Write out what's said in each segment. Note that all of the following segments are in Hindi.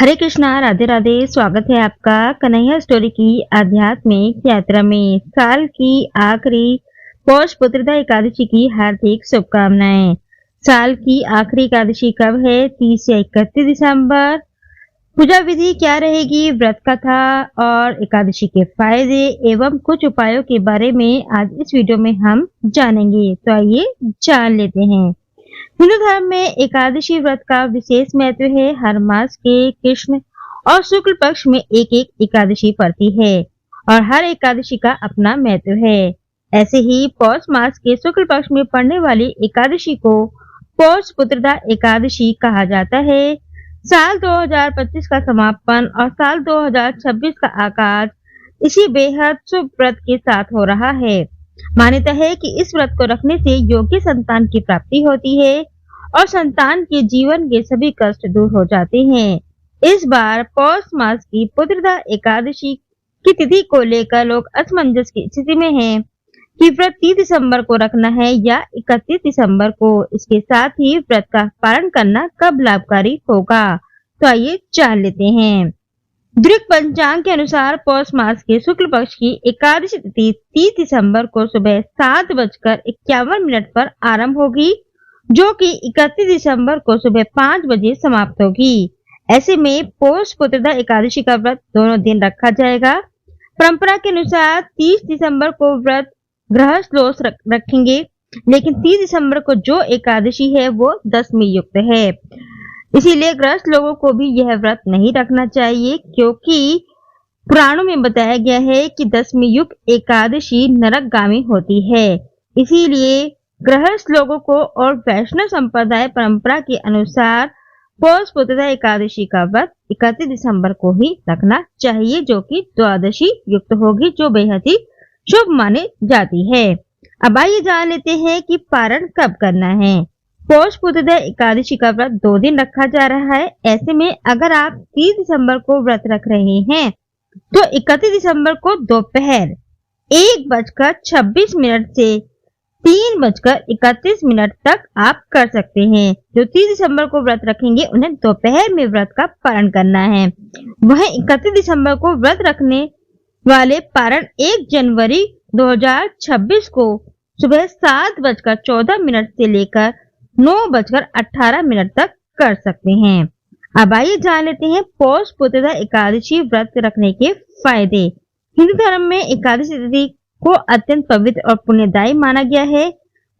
हरे कृष्णा, राधे राधे। स्वागत है आपका कन्हैया स्टोरी की आध्यात्मिक यात्रा में। साल की आखिरी पौष पुत्रदा एकादशी की हार्दिक शुभकामनाएं। साल की आखिरी एकादशी कब है? 30 या 31 दिसंबर। पूजा विधि क्या रहेगी, व्रत कथा और एकादशी के फायदे एवं कुछ उपायों के बारे में आज इस वीडियो में हम जानेंगे। तो आइए जान लेते हैं। हिंदू धर्म में एकादशी व्रत का विशेष महत्व है। हर मास के कृष्ण और शुक्ल पक्ष में एक एक एकादशी पड़ती है और हर एकादशी का अपना महत्व है। ऐसे ही पौष मास के शुक्ल पक्ष में पड़ने वाली एकादशी को पौष पुत्रदा एकादशी कहा जाता है। साल 2025 का समापन और साल 2026 का आगाज इसी बेहद शुभ व्रत के साथ हो रहा है। मान्यता है कि इस व्रत को रखने से योग्य संतान की प्राप्ति होती है और संतान के जीवन के सभी कष्ट दूर हो जाते हैं। इस बार पौष मास की पुत्रदा एकादशी की तिथि को लेकर लोग असमंजस की स्थिति में हैं कि व्रत 30 दिसंबर को रखना है या 31 दिसंबर को। इसके साथ ही व्रत का पालन करना कब लाभकारी होगा, तो आइए जान लेते हैं। दृक पंचांग के अनुसार पौष मास के शुक्ल पक्ष की एकादशी तिथि 30 दिसंबर को सुबह 7:51 पर आरंभ होगी, जो कि 31 दिसंबर को सुबह 5 बजे समाप्त होगी। ऐसे में पौष पुत्रदा एकादशी का व्रत दोनों दिन रखा जाएगा। परंपरा के अनुसार 30 दिसंबर को व्रत गृहस्थ लोग रखेंगे, लेकिन 30 दिसंबर को जो एकादशी है वो दशमी युक्त है। इसीलिए गृहस्थ लोगों को भी यह व्रत नहीं रखना चाहिए, क्योंकि पुराणों में बताया गया है कि दशमी युक्त एकादशी नरकगामी होती है। इसीलिए गृहस्थ लोगों को और वैष्णव संप्रदाय परंपरा के अनुसार पौष पुत्रदा एकादशी का व्रत 31 दिसंबर को ही रखना चाहिए, जो कि द्वादशी युक्त होगी, जो बेहद ही शुभ माने जाती है। अब आइए जान लेते हैं कि पारण कब करना है। पौष पुत्रदा एकादशी का व्रत 2 दिन रखा जा रहा है। ऐसे में अगर आप 30 दिसंबर को व्रत रख रहे हैं तो 31 दिसंबर को दोपहर 1:26 से 3:31 तक आप कर सकते हैं। जो 30 दिसंबर को व्रत रखेंगे उन्हें दोपहर में व्रत का पारण करना है। वहीं 31 दिसंबर को व्रत रखने वाले पारण 1 जनवरी 2026 को सुबह 7:14 से लेकर 9:18 तक कर सकते हैं। अब आइए जान लेते हैं पौष पुत्रदा एकादशी व्रत रखने के फायदे। हिंदू धर्म में एकादशी तिथि को अत्यंत पवित्र और पुण्यदायी माना गया है।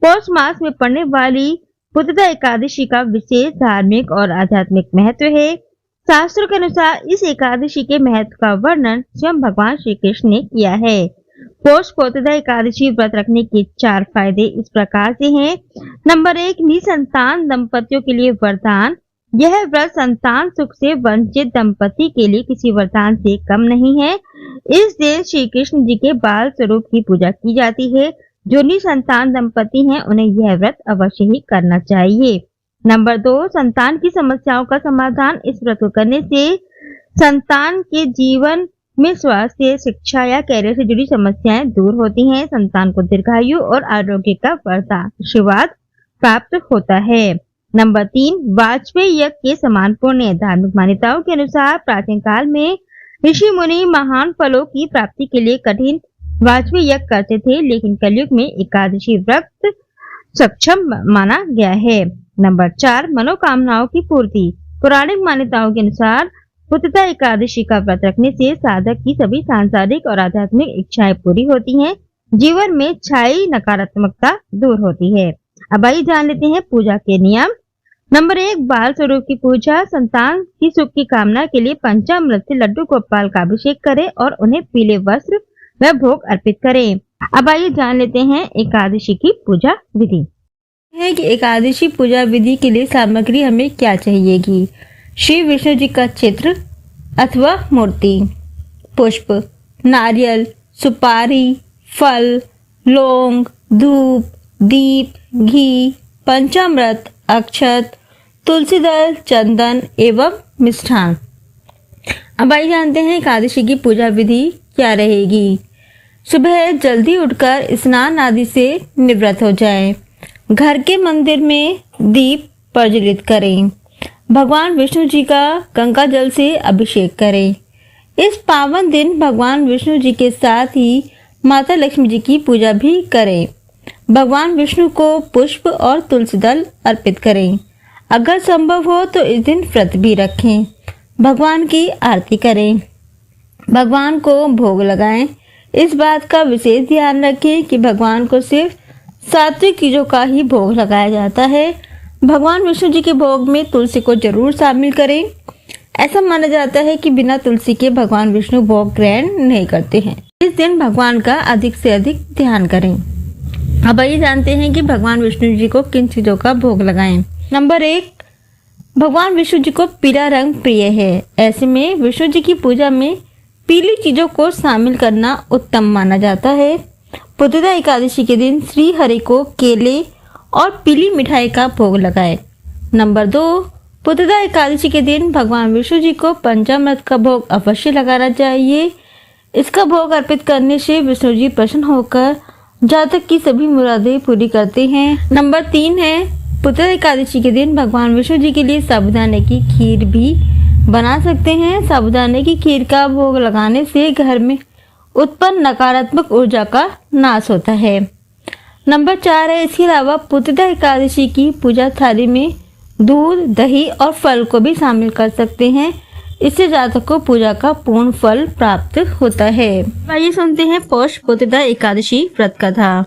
पौष मास में पड़ने वाली पुत्रदा एकादशी का विशेष धार्मिक और आध्यात्मिक महत्व है। शास्त्रों के अनुसार इस एकादशी के महत्व का वर्णन स्वयं भगवान श्री कृष्ण ने किया है। पौष पुत्रदा एकादशी व्रत रखने के 4 फायदे इस प्रकार से हैं। नंबर 1, निसंतान दंपतियों के लिए वरदान। यह व्रत संतान सुख से वंचित दंपति के लिए किसी वरदान से कम नहीं है। इस दिन श्री कृष्ण जी के बाल स्वरूप की पूजा की जाती है। जो निसंतान दंपति हैं उन्हें यह व्रत अवश्य ही करना चाहिए। नंबर 2, संतान की समस्याओं का समाधान। इस व्रत को करने से संतान के जीवन में स्वास्थ्य, शिक्षा या कैरियर से जुड़ी समस्याएं दूर होती हैं। संतान को दीर्घायु और आरोग्य का आशीर्वाद प्राप्त होता है। नंबर 3, वाजपेयी यज्ञ के समान पुण्य। धार्मिक मान्यताओं के अनुसार प्राचीन काल में ऋषि मुनि महान फलों की प्राप्ति के लिए कठिन वाजपेयी यज्ञ करते थे, लेकिन कलयुग में एकादशी व्रत सक्षम माना गया है। नंबर 4, मनोकामनाओं की पूर्ति। पौराणिक मान्यताओं के अनुसार पुत्रदा एकादशी का व्रत रखने से साधक की सभी सांसारिक और आध्यात्मिक इच्छाएं पूरी होती हैं। जीवन में छाई नकारात्मकता दूर होती है। अब आइए जान लेते हैं पूजा के नियम। नंबर 1, बाल स्वरूप की पूजा। संतान की सुख की कामना के लिए पंचामृत से लड्डू गोपाल का अभिषेक करें और उन्हें पीले वस्त्र व भोग अर्पित करें। अब आइए जान लेते हैं एकादशी की पूजा विधि। है कि एकादशी पूजा विधि के लिए सामग्री हमें क्या चाहिएगी। श्री विष्णु जी का चित्र अथवा मूर्ति, पुष्प, नारियल, सुपारी, फल, लौंग, धूप, दीप, घी, पंचामृत, अक्षत, तुलसी दल, चंदन एवं मिष्ठान। अब आइए जानते हैं एकादशी की पूजा विधि क्या रहेगी। सुबह जल्दी उठकर स्नान आदि से निवृत्त हो जाएं। घर के मंदिर में दीप प्रज्वलित करें। भगवान विष्णु जी का गंगा जल से अभिषेक करें। इस पावन दिन भगवान विष्णु जी के साथ ही माता लक्ष्मी जी की पूजा भी करें। भगवान विष्णु को पुष्प और तुलसी दल अर्पित करें। अगर संभव हो तो इस दिन व्रत भी रखें। भगवान की आरती करें। भगवान को भोग लगाएं। इस बात का विशेष ध्यान रखें कि भगवान को सिर्फ सात्विक चीजों का ही भोग लगाया जाता है। भगवान विष्णु जी के भोग में तुलसी को जरूर शामिल करें। ऐसा माना जाता है कि बिना तुलसी के भगवान विष्णु भोग ग्रहण नहीं करते हैं। इस दिन भगवान का अधिक से अधिक ध्यान करें। अब आइए जानते हैं कि भगवान विष्णु जी को किन चीजों का भोग लगाएं। नंबर 1, भगवान विष्णु जी को पीला रंग प्रिय है। ऐसे में विष्णु जी की पूजा में पीली चीजों को शामिल करना उत्तम माना जाता है। पुत्रदा एकादशी के दिन श्री हरि को केले और पीली मिठाई का भोग लगाएं। नंबर 2, पुत्रदा एकादशी के दिन भगवान विष्णु जी को पंचामृत का भोग अवश्य लगाना चाहिए। इसका भोग अर्पित करने से विष्णु जी प्रसन्न होकर जातक की सभी मुरादें पूरी करते हैं। नंबर 3 है, पुत्रदा एकादशी के दिन भगवान विष्णु जी के लिए साबूदाने की खीर भी बना सकते हैं। साबूदाने की खीर का भोग लगाने से घर में उत्पन्न नकारात्मक ऊर्जा का नाश होता है। नंबर 4 है, इसके अलावा पुत्रदा एकादशी की पूजा थाली में दूध, दही और फल को भी शामिल कर सकते हैं। इससे जातक को पूजा का पूर्ण फल प्राप्त होता है। आइए सुनते हैं पौष पुत्रदा एकादशी व्रत कथा।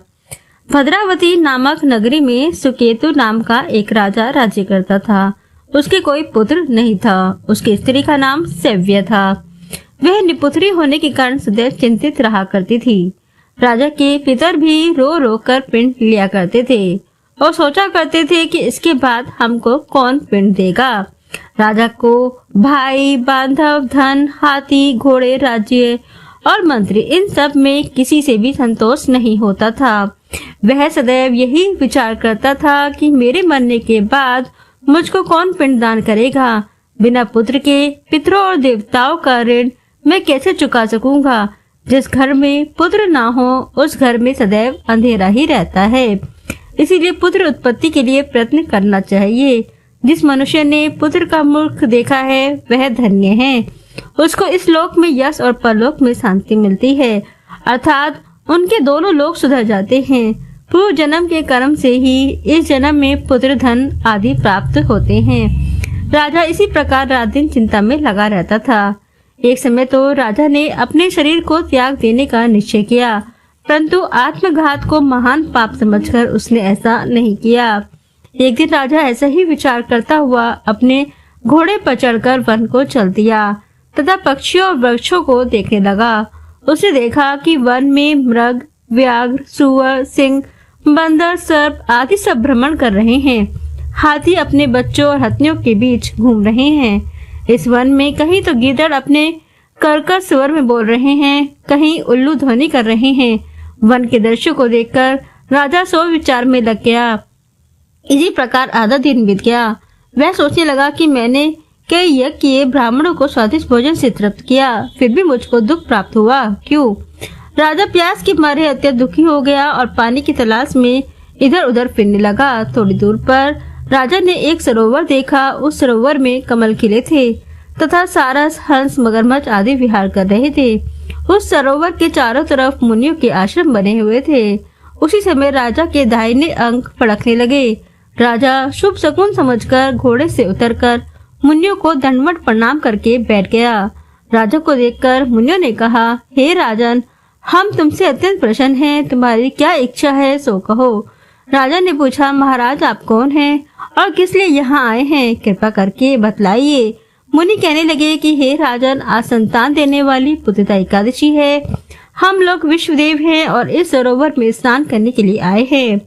भद्रावती नामक नगरी में सुकेतु नाम का एक राजा राज्य करता था। उसके कोई पुत्र नहीं था। उसकी स्त्री का नाम सेव्य था। वह निपुत्री होने के कारण सदैव चिंतित रहा करती थी। राजा के पितर भी रो रो कर पिंड लिया करते थे और सोचा करते थे कि इसके बाद हमको कौन पिंड देगा। राजा को भाई, बांधव, धन, हाथी, घोड़े, राज्य और मंत्री, इन सब में किसी से भी संतोष नहीं होता था। वह सदैव यही विचार करता था कि मेरे मरने के बाद मुझको कौन पिंडदान करेगा। बिना पुत्र के पितरों और देवताओं का ऋण मैं कैसे चुका सकूंगा। जिस घर में पुत्र ना हो उस घर में सदैव अंधेरा ही रहता है। इसीलिए पुत्र उत्पत्ति के लिए प्रयत्न करना चाहिए। जिस मनुष्य ने पुत्र का मुख देखा है वह धन्य है। उसको इस लोक में यश और परलोक में शांति मिलती है, अर्थात उनके दोनों लोक सुधर जाते हैं। पूर्व जन्म के कर्म से ही इस जन्म में पुत्र, धन आदि प्राप्त होते हैं। राजा इसी प्रकार रात दिन चिंता में लगा रहता था। एक समय तो राजा ने अपने शरीर को त्याग देने का निश्चय किया, परंतु आत्मघात को महान पाप समझकर उसने ऐसा नहीं किया। एक दिन राजा ऐसा ही विचार करता हुआ अपने घोड़े पर चढ़कर वन को चल दिया तथा पक्षियों और वृक्षों को देखने लगा। उसने देखा कि वन में मृग, व्याघ्र, सुअर, सिंह, बंदर, सर्प आदि सब भ्रमण कर रहे हैं। हाथी अपने बच्चों और हथिनियों के बीच घूम रहे हैं। इस वन में कहीं तो गीदड़ अपने कर्कश स्वर में बोल रहे हैं, कहीं उल्लू ध्वनि कर रहे हैं। वन के दृश्य को देखकर राजा सो विचार में लग गया। इसी प्रकार आधा दिन बीत गया। वह सोचने लगा कि मैंने कई यज्ञ किए, ब्राह्मणों को स्वादिष्ट भोजन से तृप्त किया, फिर भी मुझको दुख प्राप्त हुआ, क्यों? राजा प्यास के मारे अत्यंत दुखी हो गया और पानी की तलाश में इधर उधर फिरने लगा। थोड़ी दूर पर राजा ने एक सरोवर देखा। उस सरोवर में कमल खिले थे तथा सारस, हंस, मगरमच्छ आदि विहार कर रहे थे। उस सरोवर के चारों तरफ मुनियों के आश्रम बने हुए थे। उसी समय राजा के दाहिने अंग फड़कने लगे। राजा शुभ शकुन समझकर घोड़े से उतरकर मुनियों को दंडवत प्रणाम करके बैठ गया। राजा को देखकर मुनियों ने कहा, हे राजन, हम तुमसे अत्यंत प्रसन्न हैं। तुम्हारी क्या इच्छा है सो कहो। राजा ने पूछा, महाराज आप कौन हैं और किस लिए यहाँ आए हैं, कृपा करके बतलाइए। मुनि कहने लगे कि हे राजन, आज संतान देने वाली पुत्रदा एकादशी है। हम लोग विश्वदेव हैं और इस सरोवर में स्नान करने के लिए आए हैं।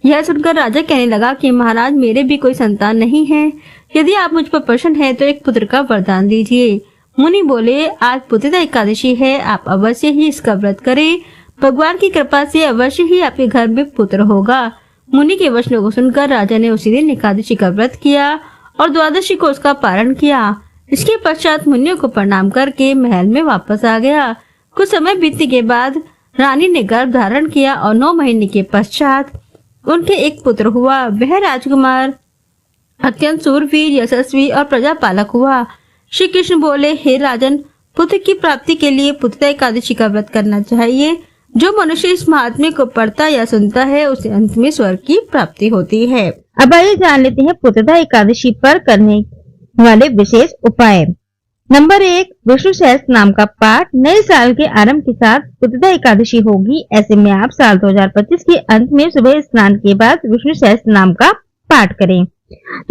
यह सुनकर राजा कहने लगा कि महाराज, मेरे भी कोई संतान नहीं है। यदि आप मुझ पर प्रसन्न हैं तो एक पुत्र का वरदान दीजिए। मुनि बोले, आज पुत्रदा एकादशी है, आप अवश्य ही इसका व्रत करें। भगवान की कृपा से अवश्य ही आपके घर में पुत्र होगा। मुनि के वचनों को सुनकर राजा ने उसी दिन एकादशी का व्रत किया और द्वादशी को उसका पारण किया। इसके पश्चात मुनियों को प्रणाम करके महल में वापस आ गया। कुछ समय बीतने के बाद रानी ने गर्भ धारण किया और 9 महीने के पश्चात उनके एक पुत्र हुआ। वह राजकुमार अत्यंत सूरवीर, यशस्वी और प्रजापालक हुआ। श्री कृष्ण बोले, हे राजन, पुत्र की प्राप्ति के लिए पुत्रदा एकादशी का व्रत करना चाहिए। जो मनुष्य इस महात्म्य को पढ़ता या सुनता है उसे अंत में स्वर्ग की प्राप्ति होती है। अब आइए जान लेते हैं पुत्रदा एकादशी पर करने वाले विशेष उपाय। नंबर 1, विष्णु सहस्त्र नाम का पाठ। नए साल के आरंभ के साथ पुत्रदा एकादशी होगी। ऐसे में आप साल 2025 के अंत में सुबह स्नान के बाद विष्णु सहस्त्र नाम का पाठ करें।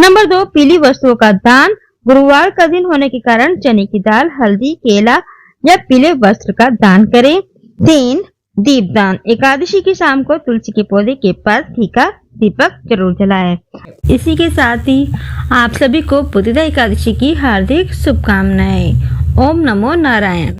नंबर 2, पीली वस्तुओं का दान। गुरुवार का दिन होने के कारण चने की दाल, हल्दी, केला या पीले वस्त्र का दान करें। 3, दीपदान। एकादशी की शाम को तुलसी के पौधे के पास घी का दीपक जरूर जलाएं। इसी के साथ ही आप सभी को पुत्रदा एकादशी की हार्दिक शुभकामनाएं। ओम नमो नारायण।